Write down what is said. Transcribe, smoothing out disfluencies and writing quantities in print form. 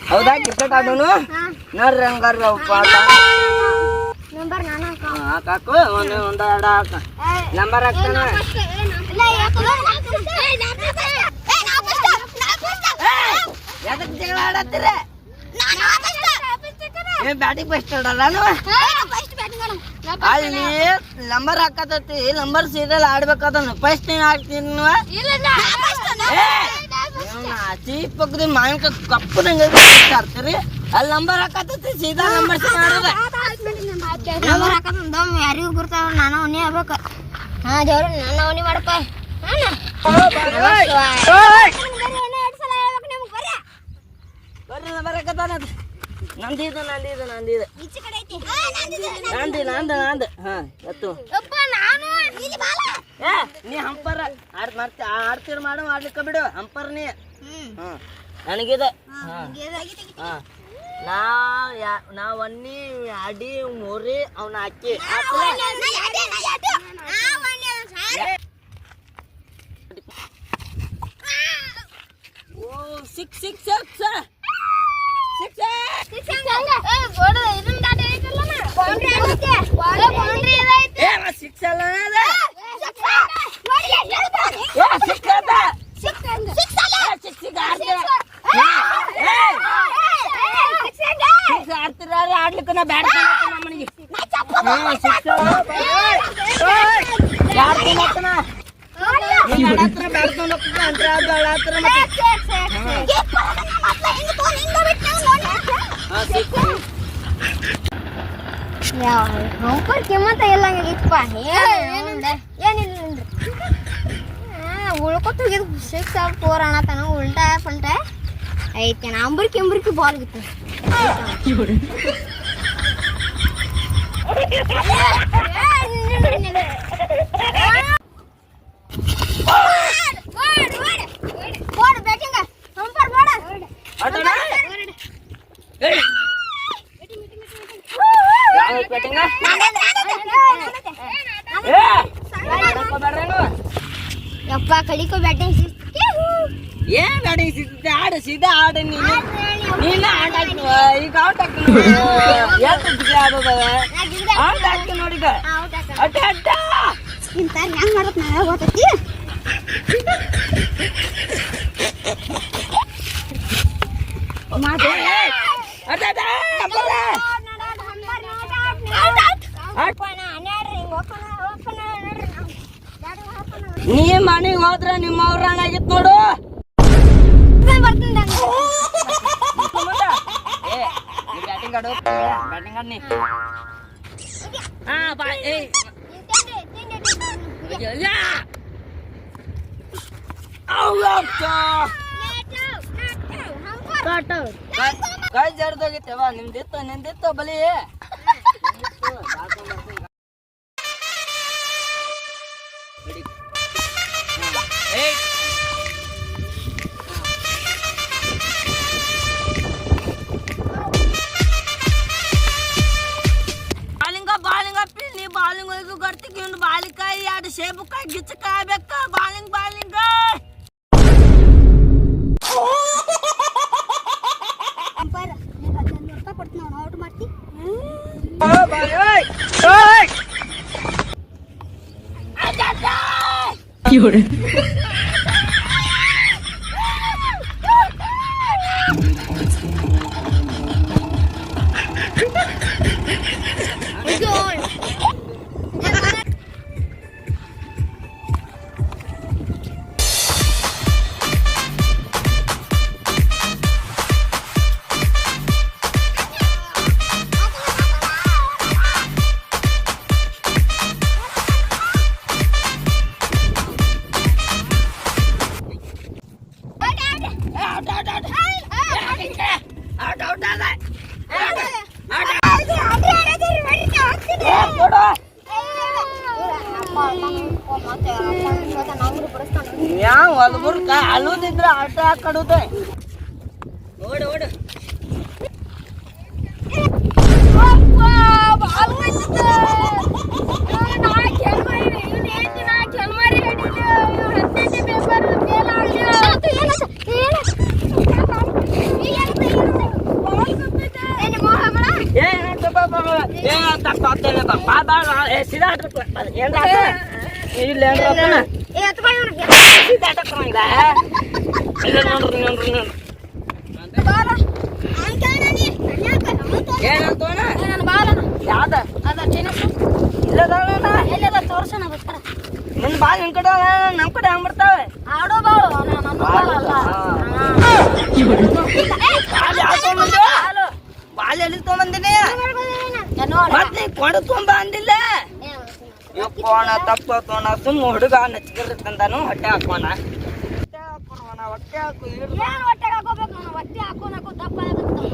ಹೌದಾ ಕ್ರಿಕೆಟ್ ಆಡೋನು ನೋಡ್ರಿ ಹಂಗಾರ ಹಾಕು ಒಂದ್ ಎರಡು ಹಾಕ ನಂಬರ್ ಹಾಕ್ತಾನ ಜಗಳ ಆಡತ್ತೀರ ಬ್ಯಾಟಿಂಗ್ ಫಸ್ಟ್ ಆಡಲ್ಲ ಅಲ್ಲಿ ನಂಬರ್ ಹಾಕತೈತಿ ನಂಬರ್ ಸೀದಲ್ ಆಡ್ಬೇಕಾದನು ಫಸ್ಟ್ ನೀನ್ ಹಾಕ್ತೀನಿ ಚೀಪ್ ಪಕ್ಕದ ಮಾವಿನ ಕಪ್ಪು ನಂಗೆ ಆಡ್ತೀರಿ ಅಲ್ಲಿ ನಂಬರ್ ಹಾಕತೈತಿ ಸೀದಾ ನಂಬರ್ ಯಾರಿಗೂ ಬರ್ತಾವ ನಾನು ಅವನಿ ಆಗ್ಬೇಕ ಹಾ ಜವ್ರ ನಾನು ಅವನಿ ಮಾಡಪ್ಪ ಬರ್ರಿ ನಂಬರ್ ಹಾಕತಾನ ನಂದಿದ ಹಾ ಎತ್ತು ನೀ ಹಂಪರ್ ಆಡ್ತೀರ ಮಾಡು ಆಡ್ಲಿಕ್ಕ ಬಿಡು ಹಂಪರ್ ನೀ ನನಗಿದೆ ನಾ ಒನ್ನಿ ಅಡಿ ಮೂರಿ ಅವ್ನ ಹಾಕಿ ಓ ಸಿಕ್ಸ್ ಸಿಕ್ಸ್ ಆಡ್ಲಿಕ್ಕ ನಾ ಬ್ಯಾಟ್ ಮನೆಗೆ ಕಿಮ್ಮತ್ತ ಎಲ್ಲಂಗಿಪ್ಪ ಏನಿಲ್ಲ ಉಳ್ಕೊತ ಹೋಗಿದ್ 6 or 4 ಅನ್ನತಾನ ಉಲ್ಟಾ ಪಲ್ಟ ಐತೆ ಅಂಬರ್ಕಿ ಬಾಲ್ ಗಿತ್ತು ಯಪ್ಪ ಕಡಿಕೋ ಬ್ಯಾಟಿಂಗ್ ಏನ್ ಬ್ಯಾಟಿಂಗ್ ಸಿಗ್ತದೆ ಆಡು ಸೀದಾ ಆಡು ನೀನು ಆಟ ಈಗ ಔಟ್ ಹಾಕ್ತೀನಿ ಔಟ್ ಹಾಕ್ತೀನಿ ನೋಡಿ ಅಡ್ಡ ಅಡ್ಡ ಇಂತ ಹೆಂಗ್ ಮಾಡತ್ ನಾಳೆ ಗೊತ್ತೈತಿ ನೀ ಮನೆಗೆ ಹೋದ್ರ ನಿಮ್ಮ ಅವ್ರ ಆಗಿತ್ ನೋಡು ಬ್ಯಾಟಿಂಗ್ ಆಡು ಬ್ಯಾಟಿಂಗ್ ಆಡ್ನಿ ಕೈ ಜರ್ದೋಗಿತ್ತವ ನಿಂದಿತ್ತು ಬಲಿ ಬಾಲಿಕಾಯಿ ಎರಡು ಸೇಬುಕಾಯಿ ಗಿಚ್ಚಕಾಯಿ ಬೇಕ ಬಾಲಿಂಗ್ ಔಟ್ ಮಾಡ್ತಿ ಯಾವ ಹೊಲಬುರ್ಕ ಅಲ್ಲೂದಿದ್ರ ಆಟ ಕಡುತ್ತೆ ಓಡು ಸೀದಾ ಆಟಕ್ಕೆ ಅದು ಏನ್ರ ಆತನ ಇಲ್ಲ ಏನ್ರ ಆತನ ಏ ಎತ್ಕೊ ಇವ್ನಿಗೆ. ಸೀದಾ ಆಟಕ್ಕೆ ಇಲ್ಲ ಇಲ್ಲ ನೋಡ್ರಿ ನೋಡ್ರಿ ನೋಡ್ರಿ ಬಾಲ ಅವ್ನ್ ಕೇಳ್ದ ನೀ, ಅನ್ಯಾಕ? ಅವ್ನ್ ತೋರ್ಸು. ಏನಂತೋಣ ಏ ನನ್ನ ಬಾಲನ ಯಾವ್ದ ಅದ ಟೆನಿಸ್ ಇಲ್ಲದಣ್ಣ ಎಲ್ಲದ ತೋರ್ಸೋಣ ಬರ್ತಾರ. ನಿನ್ ಬಾಲ್ ನಿನ್ ಕಡೆ ನಮ್ ಕಡೆ ಹಂಗ್ ಬರ್ತಾವೆ ಆಡೋ ಬಾಳು ನನ್ನ ಬಾಳ ಅಲ್ಲ. ಬಾಲ್ ಯಾವ ತಗೊಂಬಂದೆ ಬಾಲ್ ಎಲ್ಲಿ ತಗೊಂಬಂದಿನಿ ನೋಡ ಮತ್ತೆ ಕೊಡ ತುಂಬ ಅಂದಿಲ್ಲ ಯಪ್ಪೋಣ ತಪ್ಪ ತೋಣ ಸುಮ್ಮ ಹುಡುಗ ನಚ್ಕಿರ್ತಂದಾನು ಹೊಟ್ಟೆ ಹಾಕೋಣ ಹೊಟ್ಟೆ ಹಾಕೋಣ ಹೊಟ್ಟೆ ಹಾಕು ಏನ್ ಹೊಟ್ಟೆಗೆ ಹಾಕೋಬೇಕು ನಾನು ಹೊಟ್ಟೆ ಹಾಕೋಣ ದಪ್ಪ ಆಗತ್ತೆ.